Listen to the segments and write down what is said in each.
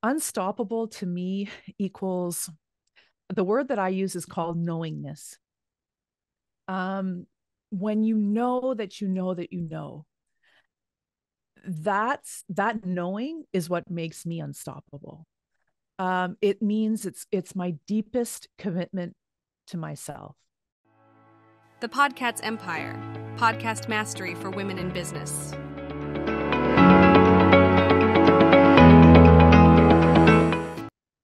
Unstoppable to me equals the word that I use is called knowingness. Um, when you know that you know that you know, that knowing is what makes me unstoppable. It means it's my deepest commitment to myself. The Podcast Empire, podcast mastery for women in business.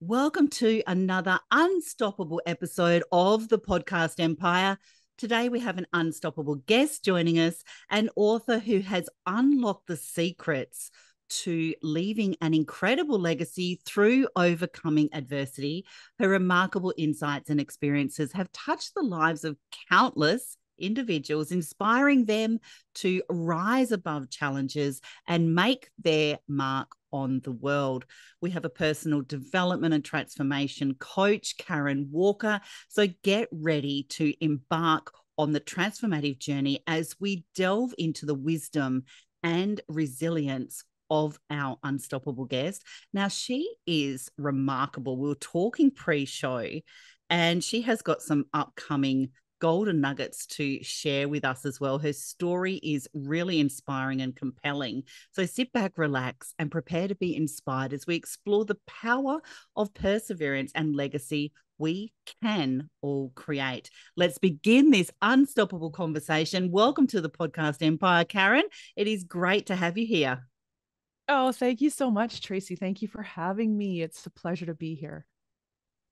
Welcome to another unstoppable episode of the Podcast Empire. Today we have an unstoppable guest joining us, an author who has unlocked the secrets to leaving an incredible legacy through overcoming adversity. Her remarkable insights and experiences have touched the lives of countless individuals, inspiring them to rise above challenges and make their mark on the world. We have a personal development and transformation coach, Karen Walker. So get ready to embark on the transformative journey as we delve into the wisdom and resilience of our unstoppable guest. Now, she is remarkable. We were talking pre-show, and she has got some upcoming golden nuggets to share with us as well. Her story is really inspiring and compelling. So sit back, relax, and prepare to be inspired as we explore the power of perseverance and legacy we can all create. Let's begin this unstoppable conversation. Welcome to the Podcast Empire, Karen. It is great to have you here. Oh, thank you so much, Tracey. Thank you for having me. It's a pleasure to be here.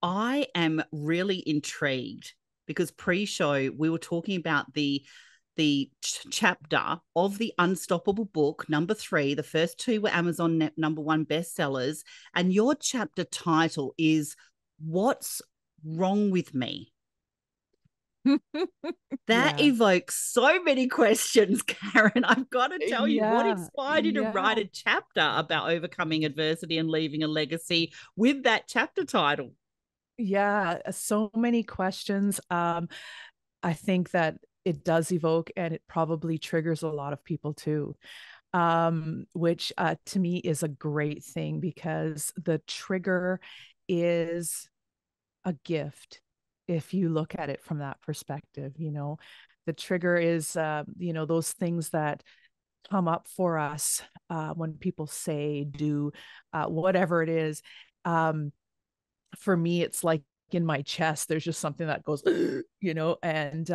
I am really intrigued because pre-show we were talking about the chapter of the Unstoppable book, number 3. The first 2 were Amazon number 1 bestsellers, and your chapter title is "What's Wrong with Me?" That evokes so many questions, Karen. I've got to tell you, what inspired you to write a chapter about overcoming adversity and leaving a legacy with that chapter title? Yeah, so many questions. I think that it does evoke, and it probably triggers a lot of people too, which to me is a great thing, because the trigger is a gift if you look at it from that perspective. The trigger is those things that come up for us when people say, do, whatever it is. For me, it's like in my chest, there's just something that goes, and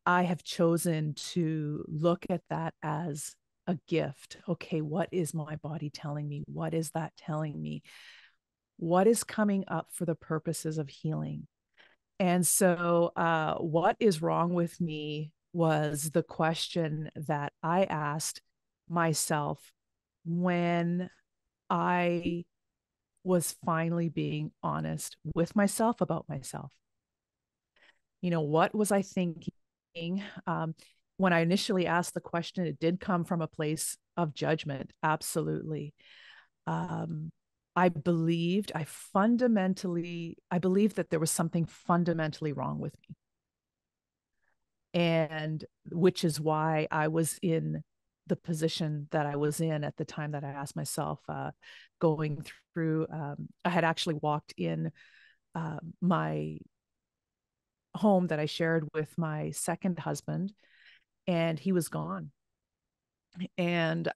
I have chosen to look at that as a gift. Okay, what is my body telling me? What is that telling me? What is coming up for the purposes of healing? And so, what is wrong with me was the question that I asked myself when I was finally being honest with myself about myself. What was I thinking? Um, when I initially asked the question, it did come from a place of judgment. Absolutely. I believed that there was something fundamentally wrong with me. And which is why I was in the position that I was in at the time that I asked myself, going through, I had actually walked in my home that I shared with my second husband, and he was gone. And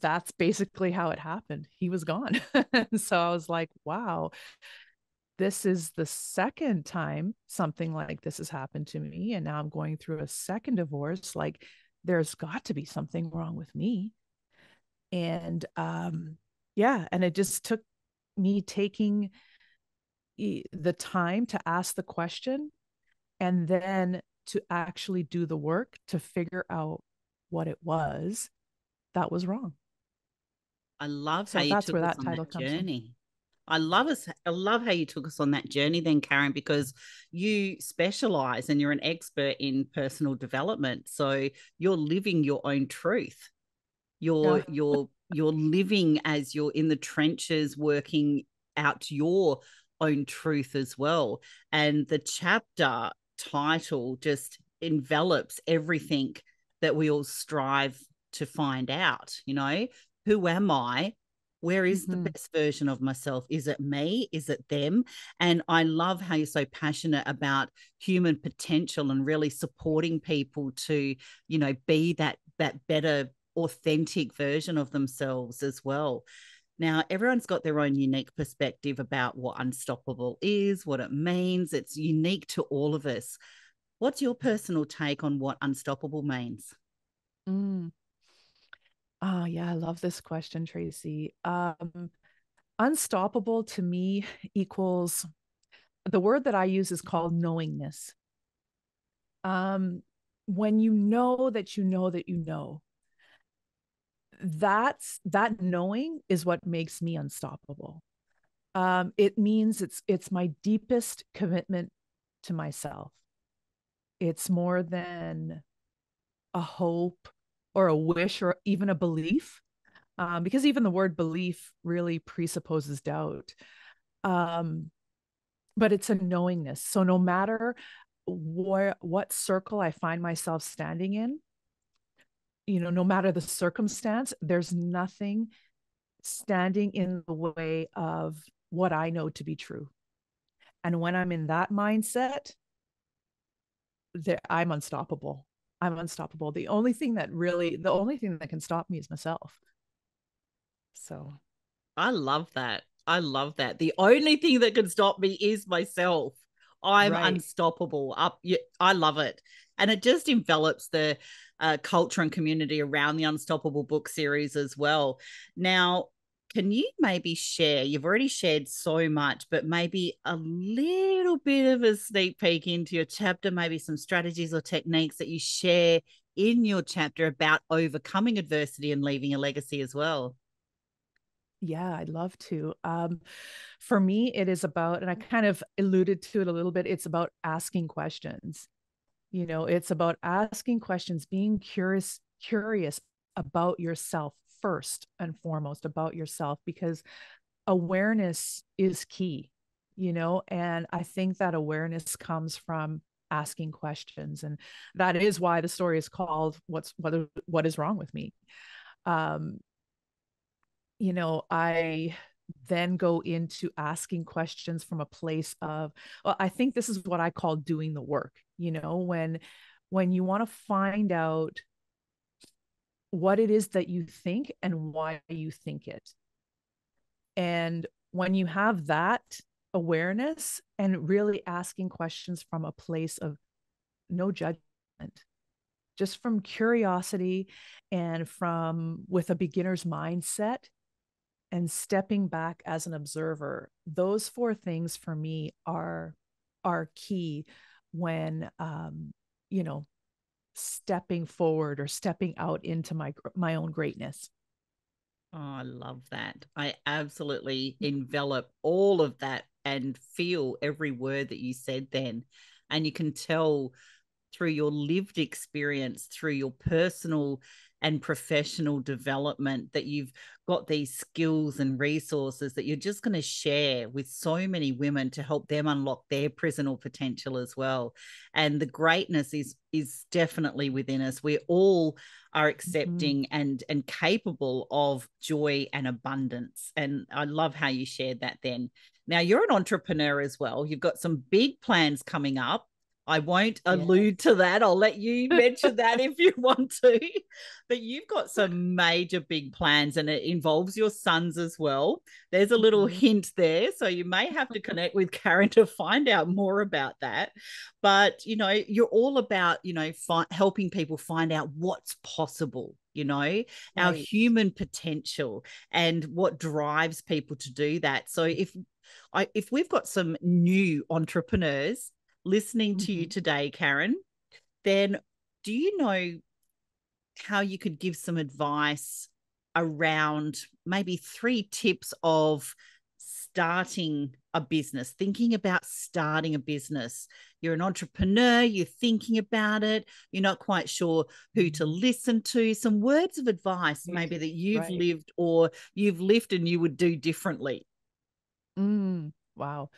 that's basically how it happened. He was gone. So I was like, wow, this is the second time something like this has happened to me. And now I'm going through a second divorce. Like, there's got to be something wrong with me. And and it just took me taking the time to ask the question, and then to actually do the work to figure out what it was that was wrong. I love how So you that's took where us that on title that comes from. journey. I love how you took us on that journey then, Karen, because you specialize and you're an expert in personal development. So you're living your own truth. You're Yeah. you're living as you're in the trenches, working out your own truth as well. And the chapter title just envelops everything that we all strive to find out. Who am I? Where is the Mm-hmm. best version of myself? Is it me? Is it them? And I love how you're so passionate about human potential and really supporting people to, be that better, authentic version of themselves as well. Now, everyone's got their own unique perspective about what unstoppable is, what it means. It's unique to all of us. What's your personal take on what unstoppable means? Mm. Oh, yeah, I love this question, Tracy. Unstoppable to me equals the word that I use is called knowingness. Um, when you know that you know that you know, that knowing is what makes me unstoppable. It means it's my deepest commitment to myself. It's more than a hope or a wish or even a belief, because even the word belief really presupposes doubt. Um, but it's a knowingness. So no matter what circle I find myself standing in, no matter the circumstance, there's nothing standing in the way of what I know to be true. And when I'm in that mindset, I'm unstoppable. I'm unstoppable. The only thing that can stop me is myself. So, I love that. I love that. The only thing that can stop me is myself. I'm right. unstoppable. I love it. And it just envelops the culture and community around the Unstoppable book series as well. Now, can you maybe share? You've already shared so much, but maybe a little bit of a sneak peek into your chapter, maybe some strategies or techniques that you share in your chapter about overcoming adversity and leaving a legacy as well. Yeah, I'd love to. For me, it is about, and I kind of alluded to it a little bit, it's about asking questions. It's about asking questions, being curious about yourself first and foremost about yourself, because awareness is key, and I think that awareness comes from asking questions. And that is why the story is called what is wrong with me. Um, I then go into asking questions from a place of, well, I think this is what I call doing the work, when you want to find out what it is that you think and why you think it. And when you have that awareness and really asking questions from a place of no judgment, just from curiosity and from with a beginner's mindset, and stepping back as an observer, those four things for me are key when you know stepping forward or stepping out into my own greatness. Oh, I love that. I absolutely envelop all of that and feel every word that you said then. And you can tell through your lived experience, through your personal and professional development, that you've got these skills and resources that you're just going to share with so many women to help them unlock their personal potential as well. And the greatness is definitely within us. We all are Mm-hmm. accepting and capable of joy and abundance. And I love how you shared that then. Now, you're an entrepreneur as well. You've got some big plans coming up. I won't allude Yes. to that. I'll let you mention that if you want to. But you've got some major big plans and it involves your sons as well. There's a little Mhm. hint there. So you may have to connect with Karen to find out more about that. But, you're all about, helping people find out what's possible, our Right. human potential and what drives people to do that. So if we've got some new entrepreneurs listening to you Mhm. today, Karen, then do you know how you could give some advice around maybe 3 tips of starting a business, thinking about starting a business? You're an entrepreneur, you're thinking about it, you're not quite sure who to listen to. Some words of advice, Right. maybe that you've Right. lived or you've lived and you would do differently. Wow.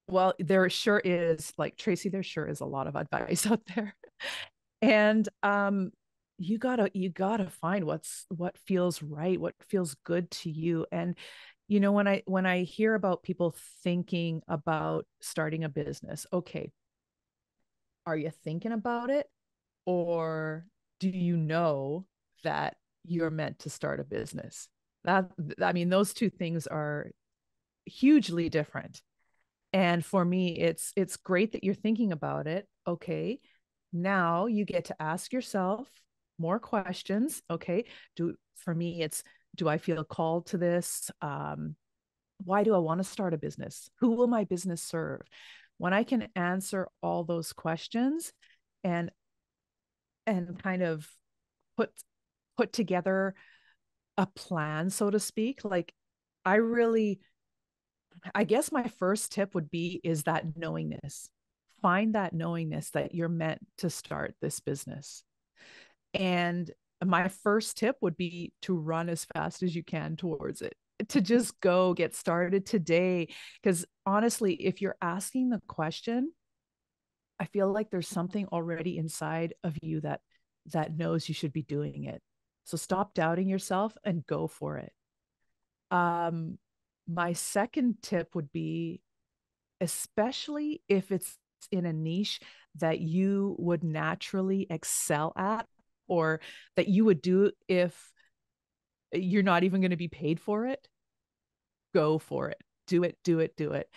Well, there sure is, like Tracy, there sure is a lot of advice out there. And you gotta find what feels right, what feels good to you. And when I hear about people thinking about starting a business, okay, are you thinking about it, or do you know that you're meant to start a business? That I mean, those two things are hugely different. And for me, it's great that you're thinking about it. Okay, now you get to ask yourself more questions. Okay, do for me, it's do I feel called to this? Why do I want to start a business? Who will my business serve? When I can answer all those questions and kind of put together a plan, so to speak, like I really, I guess my first tip would be is that knowingness. Find that knowingness that you're meant to start this business. And my first tip would be to run as fast as you can towards it, to just go get started today. Because honestly, if you're asking the question, I feel like there's something already inside of you that knows you should be doing it. So stop doubting yourself and go for it. Um, my second tip would be, especially if it's in a niche that you would naturally excel at, or that you would do if you're not even going to be paid for it, go for it. Do it, do it, do it.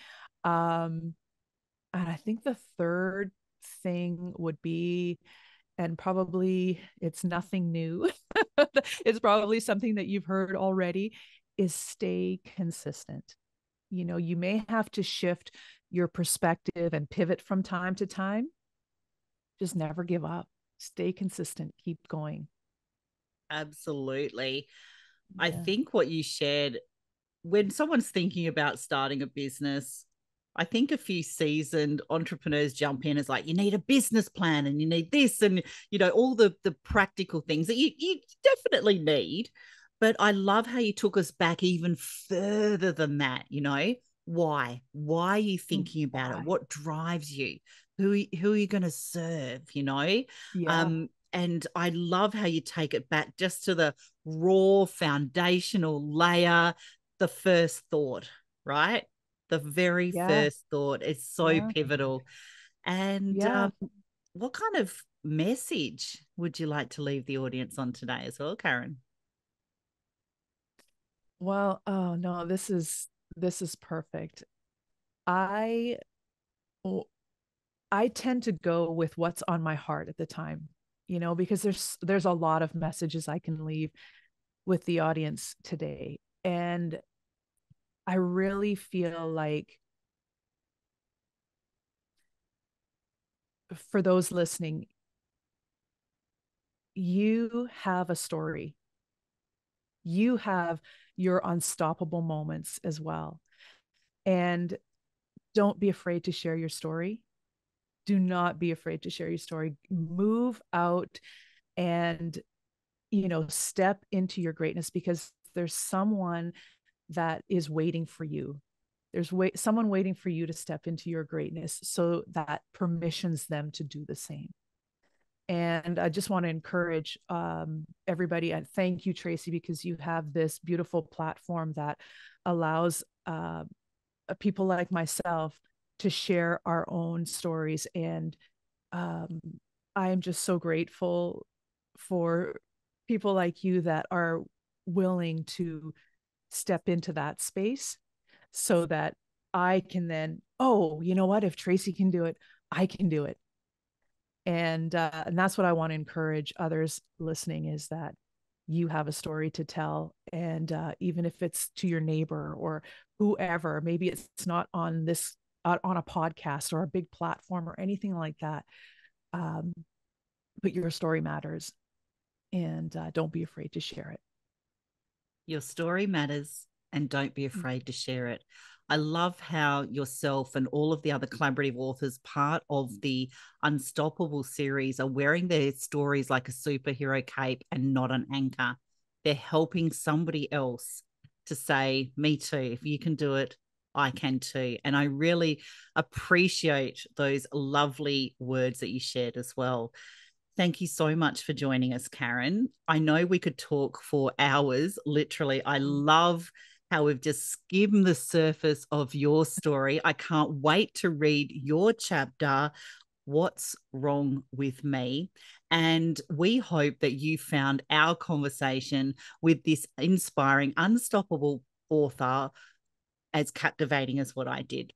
And I think the third thing would be, and probably it's nothing new, it's probably something that you've heard already, is stay consistent. You may have to shift your perspective and pivot from time to time. Just never give up. Stay consistent. Keep going. Absolutely. I Yeah. think what you shared, when someone's thinking about starting a business, I think a few seasoned entrepreneurs jump in as like, you need a business plan and you need this and, all the practical things that you definitely need. But I love how you took us back even further than that, Why? Why are you thinking about it? Why? What drives you? Who are you going to serve, Yeah. And I love how you take it back just to the raw foundational layer, the first thought, right? The very Yeah. first thought is so Yeah. pivotal. And Yeah. what kind of message would you like to leave the audience on today as well, Karen? Well, oh no, this is perfect. I I tend to go with what's on my heart at the time, because there's a lot of messages I can leave with the audience today. And I really feel like for those listening, you have a story. You have your unstoppable moments as well. And don't be afraid to share your story. Do not be afraid to share your story. Move out and, step into your greatness, because there's someone that is waiting for you. There's someone waiting for you to step into your greatness, so that permissions them to do the same. And I just want to encourage everybody. And thank you, Tracey, because you have this beautiful platform that allows people like myself to share our own stories. And um, I am just so grateful for people like you that are willing to step into that space, so that I can then, oh, you know what? If Tracey can do it, I can do it. And that's what I want to encourage others listening, is that you have a story to tell. And even if it's to your neighbor or whoever, maybe it's not on this on a podcast or a big platform or anything like that, um, but your story matters. And don't be afraid to share it. Your story matters, and don't be afraid to share it. I love how yourself and all of the other collaborative authors, part of the Unstoppable series, are wearing their stories like a superhero cape and not an anchor. They're helping somebody else to say, me too. If you can do it, I can too. And I really appreciate those lovely words that you shared as well. Thank you so much for joining us, Karen. I know we could talk for hours, literally. I love how we've just skimmed the surface of your story. I can't wait to read your chapter, What's Wrong with Me? And we hope that you found our conversation with this inspiring, unstoppable author as captivating as what I did.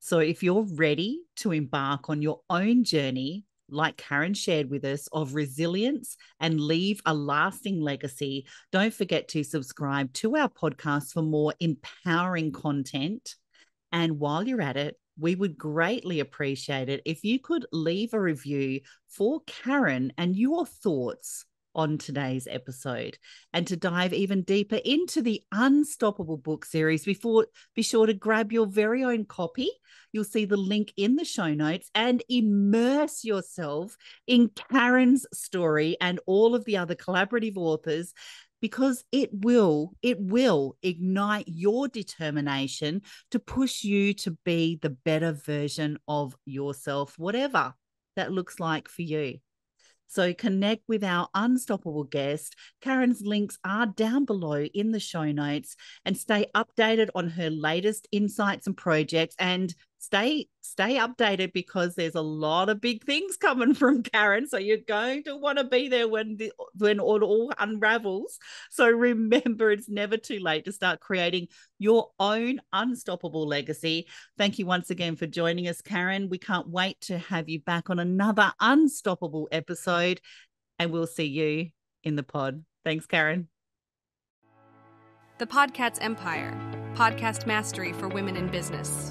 So if you're ready to embark on your own journey, like Karen shared with us, of resilience and leave a lasting legacy, don't forget to subscribe to our podcast for more empowering content. And while you're at it, we would greatly appreciate it if you could leave a review for Karen and your thoughts on today's episode. And to dive even deeper into the Unstoppable book series, be sure to grab your very own copy. You'll see the link in the show notes and immerse yourself in Karen's story and all of the other collaborative authors, because it will ignite your determination to push you to be the better version of yourself, whatever that looks like for you. So connect with our unstoppable guest. Karen's links are down below in the show notes, and stay updated on her latest insights and projects, and stay updated because there's a lot of big things coming from Karen. So you're going to want to be there when it all unravels. So remember, it's never too late to start creating your own unstoppable legacy. Thank you once again for joining us, Karen. We can't wait to have you back on another unstoppable episode, and we'll see you in the pod. Thanks, Karen. The Podcat's Empire, podcast mastery for women in business.